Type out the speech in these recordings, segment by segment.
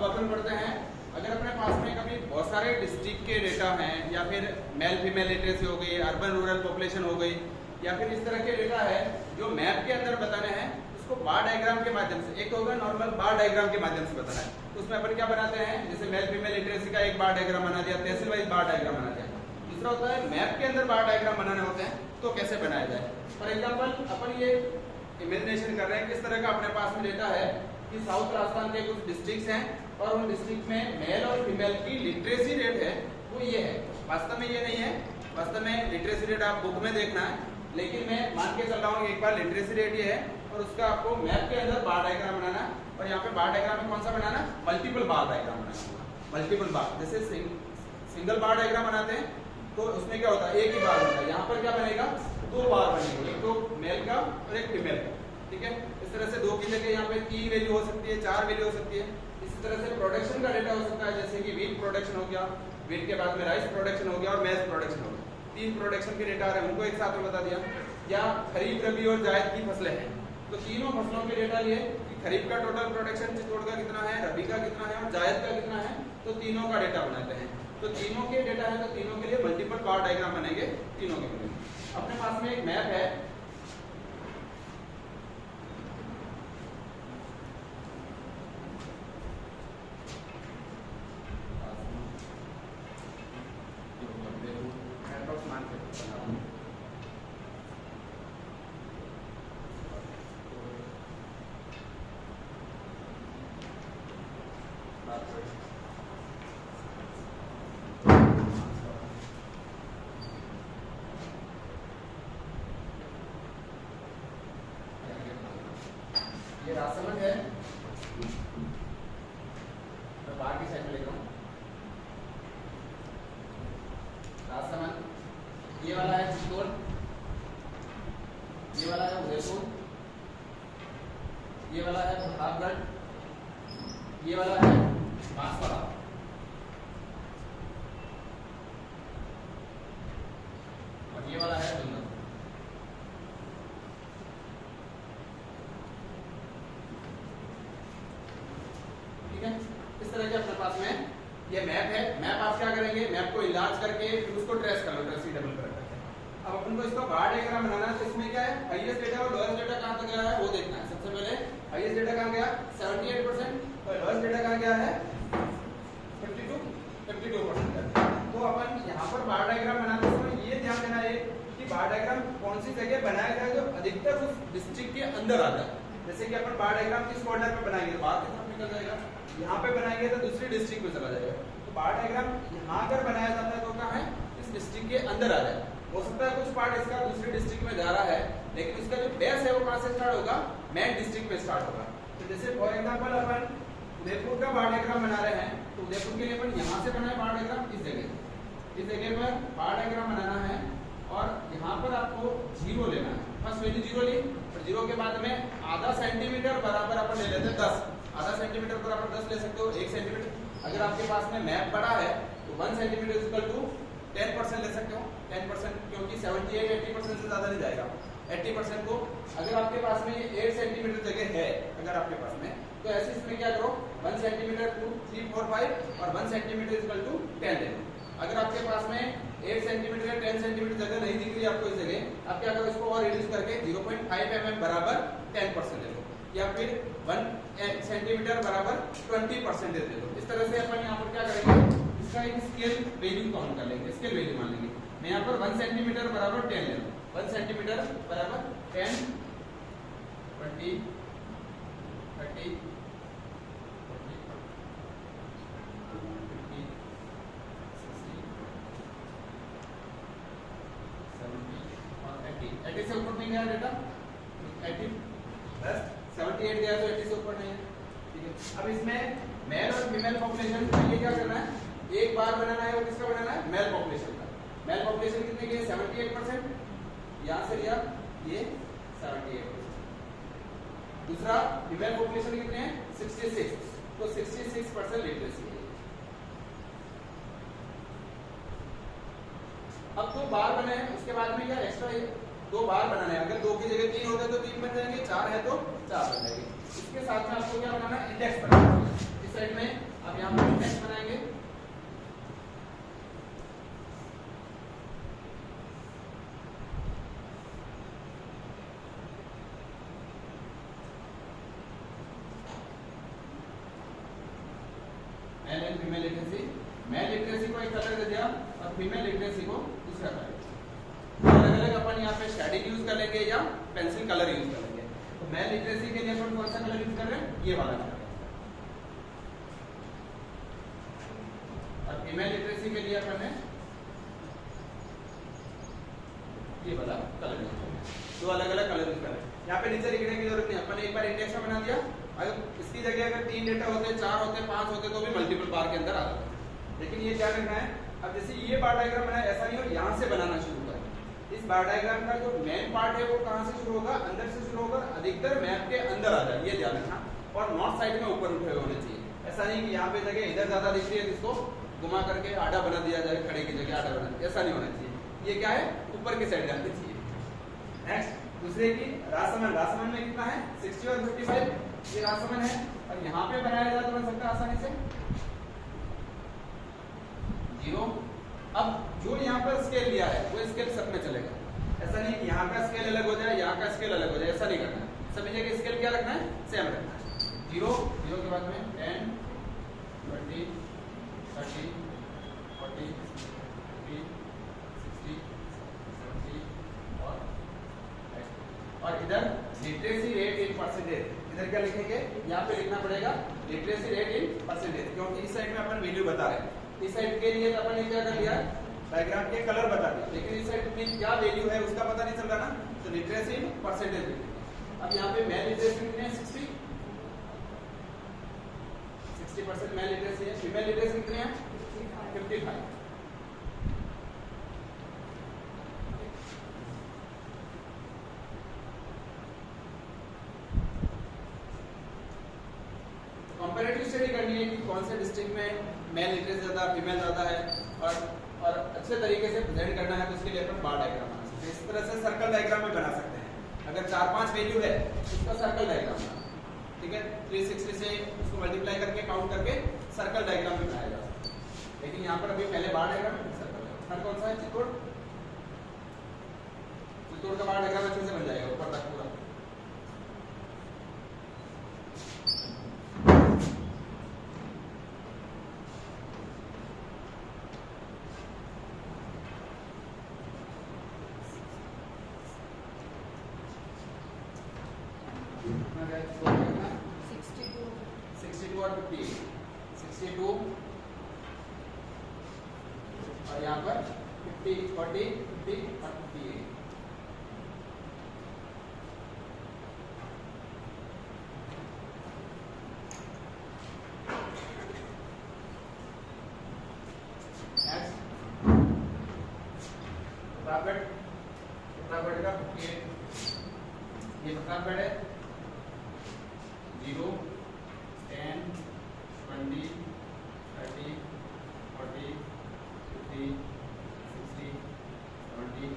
अब अपन पढ़ते हैं, अगर अपने पास में कभी बहुत सारे डिस्ट्रिक्ट के डेटा हैं या फिर मेल फीमेल लिटरेसी हो गई, अर्बन रूरल पॉपुलेशन हो गई, या फिर इस तरह के डेटा है जो मैप के अंदर बताने हैं, उसको बार डायग्राम के माध्यम से, एक होगा नॉर्मल बार डायग्राम के माध्यम से बताना है। तो उसमें अपन क्या बनाते हैं, जैसे मेल फीमेल लिटरेसी का एक बार डायग्राम बना दिया, तहसील वाइज बार डायग्राम बना दिया। दूसरा होता है मैप के अंदर बार डायग्राम बनाने होते हैं, तो कैसे बनाया जाए। फॉर एग्जाम्पल अपन ये इमेजिनेशन कर रहे हैं किस तरह का अपने पास में डेटा है कि साउथ राजस्थान के कुछ डिस्ट्रिक्ट्स हैं और उन डिस्ट्रिक्ट में मेल और फीमेल की लिटरेसी रेट है वो ये है। वास्तव में ये नहीं है, वास्तव में लिटरेसी रेट आप बुक में देखना है, लेकिन मैं मान के चल रहा हूँ एक बार लिटरेसी रेट ये है और उसका आपको मैप के अंदर बार डायग्राम बनाना है। और यहाँ पे बार डायग्राम में कौन सा बनाना, मल्टीपल बार डायग्राम बनाना, मल्टीपल बार। जैसे सिंगल बार डायग्राम बनाते हैं तो उसमें क्या होता है, एक ही बार बनता है। यहाँ पर क्या बनेगा, दो बार बनेंगे, एक तो मेल का और एक फीमेल का, ठीक है। इस तरह से दो की जगह यहाँ पे 3 वैल्यू हो सकती है, 4 वैल्यू हो सकती है। इसी तरह से प्रोडक्शन का डेटा हो सकता है, जैसे कि व्हीट प्रोडक्शन हो गया, व्हीट के बाद में राइस प्रोडक्शन हो गया और मैज प्रोडक्शन हो गया। 3 प्रोडक्शन के डेटा आ रहे हैं, उनको एक साथ में बता दिया। या खरीफ, रबी और जायद की फसलें हैं, तो तीनों फसलों के डेटा लिए कि खरीफ का टोटल प्रोडक्शन चित्तौड़ का कितना है, रबी का कितना है और जायद का कितना है, तो तीनों का डेटा बनाते हैं। तो तीनों के डेटा है तो तीनों के लिए मल्टीपल बार डायग्राम बनेंगे तीनों के लिए। अपने पास में एक मैप है, ये राजसमंद है, मैं बाहर की साइड में लिख रहा हूँ राजसमंद। ये वाला है चित्तौड़, ये वाला है उदयपुर, ये वाला है प्रतापगढ़, ये वाला है बांसवाड़ा, और ये वाला है डूंगरपुर। इस तरह के अपने पास में ये मैप है। मैप आप क्या करेंगे, मैप को इलाज करके फिर उसको ट्रेस कर लो, ट्रेस डबल कर करके। अब अपन को इसका बार डायग्राम बनाना है, तो इसमें क्या है, हाईएस्ट डेटा और लोएस्ट डेटा कहां तक गया है वो देखना है। सबसे पहले हाईएस्ट डेटा कहां गया 78% और लोएस्ट डेटा कहां गया है 52% गया। तो अपन यहाँ पर बार डायग्राम बनाते समय ये ध्यान देना है कि बार डायग्राम कौन सी जगह बनाया जाए जो अधिकतर उस डिस्ट्रिक्ट के अंदर आ जाए। जैसे कि अपन बार डायग्राम किस कॉर्नर पे बनाएंगे, बाहर की तरफ निकल जाएगा, यहाँ पे बनाएंगे तो दूसरी डिस्ट्रिक्ट में चला जाएगा। तो बार डायग्राम यहाँ अगर बनाया जाता है तो कहाँ है, इस डिस्ट्रिक्ट के अंदर आ जाए। हो सकता है कुछ पार्ट इसका दूसरी डिस्ट्रिक्ट में जा रहा है, लेकिन इसका जो बेस है वो कहाँ से स्टार्ट होगा, मेन डिस्ट्रिक्ट में स्टार्ट होगा। तो जैसे फॉर एग्जाम्पल अपन उदयपुर का बार डायग्राम बना रहे हैं, तो उदयपुर के लिए अपन यहाँ से बनाए बार डायग्राम, इस जगह पर बार डायग्राम बनाना है और यहाँ पर आपको 0 लेना है। फर्स्ट वैल्यू 0 ली और 0 के बाद में आधा सेंटीमीटर बराबर अपन ले लेते हैं 10। आधा सेंटीमीटर पर आप 10 ले सकते हो, 1 सेंटीमीटर। अगर आपके पास में मैप बड़ा है तो 1 सेंटीमीटर इक्वल टू 10% ले सकते हो, 10%, क्योंकि 78-80% से ज्यादा नहीं जाएगा। 80% को अगर आपके पास में 8 सेंटीमीटर जगह है अगर आपके पास में, तो ऐसे इसमें क्या करो 1 सेंटीमीटर 2, 3, 4, 5 और 1 सेंटीमीटर इक्वल टू 10 ले लो। अगर आपके पास में 8 सेंटीमीटर या 10 सेंटीमीटर जगह नहीं दिख रही आपको इस जगह, आप क्या करो इसको और रिड्यूस करके 0.5 mm बराबर 10% ले लो, या फिर 1 सेंटीमीटर बराबर 20% दे दो। इस तरह से अपन यहाँ पर क्या करेंगे, इसका एक स्केल वैल्यू काउंट कर लेंगे, स्केल वैल्यू मान लेंगे। मैं यहाँ पर 1 सेंटीमीटर बराबर 10 ले लूँ, 1 सेंटीमीटर बराबर 10, 20, 30, 80 से ऊपर नहीं गया डेटा, 80 प्लस 78 गया तो 80 से ऊपर नहीं है, ठीक है। अब इसमें मेल और फीमेल पॉपुलेशन के लिए क्या करना है, एक बार बनाना है, वो किसका बनाना है, मेल पॉपुलेशन का। मेल पॉपुलेशन कितने की है 78%, यहाँ से लिया ये 78%। दूसरा फीमेल पॉपुलेशन कितने हैं 66, तो 66% लिटरेसी है। अब 2 बार बने हैं, उसके बाद में क्या एक्स्ट्रा 2 बार बनाना है। अगर 2 की जगह 3 होते तो 3 बन जाएंगे, 4 है तो 4 बन जाएंगे। इसके साथ में आपको क्या बनाना है, इंडेक्स बनाना है। इस साइड में अब यहाँ पर इंडेक्स बनाएंगे। Mail and female literacy, mail literacy को एक कलर दे दिया और फीमेल लिटरेसी को दूसरा कलर। अलग अलग अपन यहाँ पे शेडिंग यूज कर लेंगे या पेंसिल कलर यूज कर लेंगे। तो मेल लिटरेसी के लिए अपन कौन सा कलर यूज कर रहे हैं, ये वाला कलर। और फीमेल लिटरेसी के लिए अपन ये वाला कलर यूज कर रहे हैं। दो अलग अलग कलर यूज कर रहे हैं। यहाँ पे नीचे लिखने की जरूरत नहीं, अपन एक बार इंडेक्स में बना दिया। अगर इसकी जगह अगर 3 डेटा होते, 4 होते, 5 होते तो भी मल्टीपल बार के अंदर आ जाता। लेकिन ये क्या करना है, अब जैसे ये बार डायग्राम बनाया, ऐसा नहीं हो यहाँ से बनाना शुरू करें। इस बार डायग्राम का जो मेन पार्ट है वो कहाँ से शुरू होगा, अंदर से शुरू होगा, अधिकतर मैप के अंदर आ जाए, ये ध्यान रखना। और नॉर्थ साइड में ऊपर उठे हुए होने चाहिए। ऐसा नहीं कि यहाँ पे जगह इधर ज्यादा दिख रही है, जिसको घुमा करके आधा बना दिया जाए, खड़े की जगह आधा बना दिया, ऐसा नहीं होना चाहिए। ये क्या है, ऊपर की साइड जानी चाहिए। नेक्स्ट दूसरे की रासमन, रासमन में कितना है 60 और 55, ये रासमन है। और यहाँ पे बनाया जाए तो बन सकता है आसानी से 0। अब जो यहाँ पर स्केल लिया है वो स्केल सब में चलेगा। ऐसा नहीं कि यहाँ का स्केल अलग हो जाए, यहाँ का स्केल अलग हो जाए, ऐसा नहीं करना है। सभी जगह स्केल क्या रखना है, सेम रखना है। 0 के बाद में 10, 20, 30, 40, 50, 60, 70 और इधर लिटरेसी रेट इन परसेंटेज, इधर क्या लिखेंगे, यहाँ पे लिखना पड़ेगा लिटरेसी रेट इन परसेंटेज, क्योंकि इस साइड में अपन वैल्यू बता रहे हैं। इस साइड के लिए अपन ने क्या कर लिया, डायग्राम के कलर बता दिया, लेकिन इस साइड में क्या वैल्यू है उसका पता नहीं चल रहा ना, तो लिटरेसी इन परसेंटेज। अब यहाँ पे मेल लिटरेसी कितने हैं 60% मेल लिटरेसी है। फीमेल लिटरेसी कितने हैं 55। कंपैरेटिव स्टडी करनी है कि कौन से डिस्ट्रिक्ट में मेल लिटरेसी ज्यादा, फीमेल ज्यादा है, और अच्छे तरीके से प्रेजेंट करना है, तो उसके लिए अपन बार डायग्राम बना सकते हैं। इस तरह से सर्कल डायग्राम में बना सकते हैं। अगर 4-5 वैल्यू है उसका सर्कल डायग्राम बना, ठीक है, 360 से उसको मल्टीप्लाई करके काउंट करके सर्कल डायग्राम भी बनाया जा सकता है। लेकिन यहाँ पर अभी पहले बार डायग्राम है, सर्कल कौन सा है, चित्तौड़। चित्तौड़ का बार डायग्राम अच्छे से बन जाएगा ऊपर तक पूरा। और यहाँ पर 50, 40, 50 और 58। प्रतापगढ़ का 58, ये प्रतापगढ़ है। 0, 10, 20, 30, 40, 50, 60, 70,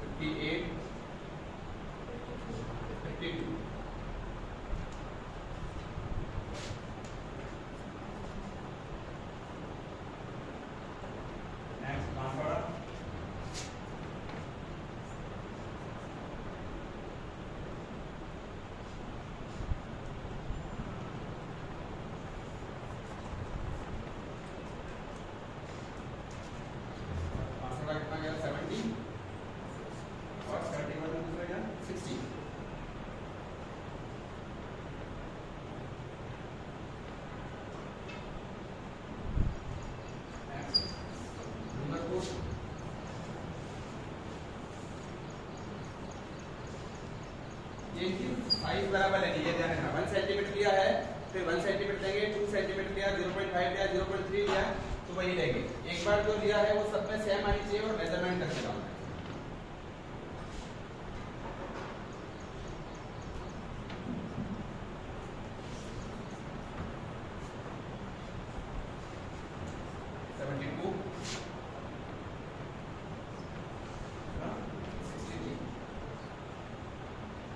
58, 58, 52। नेक्स्ट बांसवाड़ा, कितना गया 70 और 31 दूसरा गया 60। ये साइज बराबर है, ये ध्यान रखना। 1 सेंटीमीटर लिया है, फिर 1 सेंटीमीटर लेंगे, 2 सेंटीमीटर लिया, 0.5 लिया, 0.3 लिया, तो वही लेंगे। एक बार जो लिया है वो सब में सेम आनी चाहिए और मेजरमेंट करके लाना है।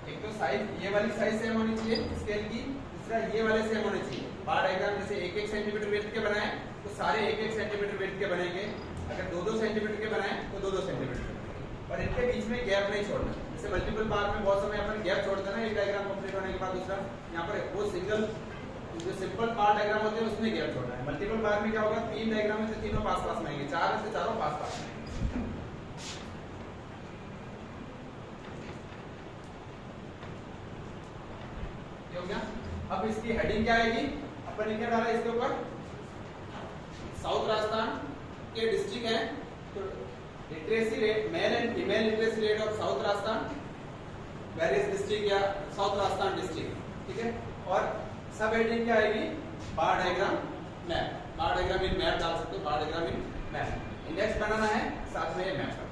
एक तो साइज, ये वाली साइज सेम होनी चाहिए स्केल की, दूसरा ये वाले सेम होने चाहिए। बार डायग्राम जैसे 1-1 सेंटीमीटर विड्थ के बनाए तो सारे 1-1 सेंटीमीटर विड्थ के बनेंगे, अगर 2-2 सेंटीमीटर के बनाए तो 2-2 सेंटीमीटर के बनेंगे, और इनके बीच में गैप नहीं छोड़ना। जैसे मल्टीपल बार में बहुत समय अपन गैप छोड़ते हैं ना, एक डायग्राम कंप्लीट होने के बाद दूसरा, यहाँ पर वो सिंगल जो सिंपल बार डायग्राम होते हैं उसमें गैप छोड़ना है। मल्टीपल बार में क्या होगा, 3 डायग्राम में से तीनों पास पास में आएंगे, 4 में से चारों पास पास में आएंगे। हो गया। अब इसकी हेडिंग क्या आएगी, अपन ने क्या डाला इसके ऊपर, साउथ राजस्थान के डिस्ट्रिक्ट है तो literacy rate, male and female literacy rate of south Rajasthan various district या साउथ राजस्थान डिस्ट्रिक्ट, ठीक है। और सब हेडिंग क्या आएगी, bar diagram map, bar diagram in map डाल सकते हो, bar diagram in map. Index बनाना है साथ में मैप।